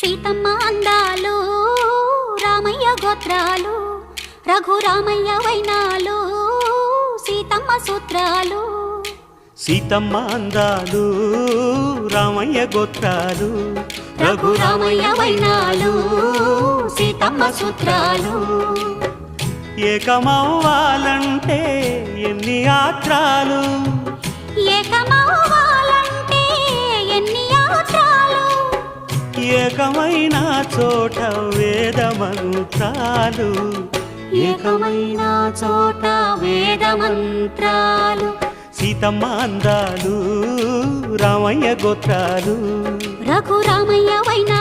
సీతమ్మ అందాలు రామయ్య గోత్రాలు రఘురామయ్య వైనాలు సీతమ్మ సూత్రాలు. సీతమ్మ అందాలు రామయ్య గోత్రాలు రఘురామయ్య వైనాలు సీతమ్మ సూత్రాలు. ఏకమవ్వాలంటే ఎన్ని యాత్రాలు, ఏకమవ్వాలంటే ఎన్ని యాత్రాలు, ఏకమైన చోట వేద మంత్రాలు, ఏకమైన చోట వేద మంత్రాలు. సీతమ్మ అందాలు రామయ్య గోత్రాలు రఘురామయ్య వైనా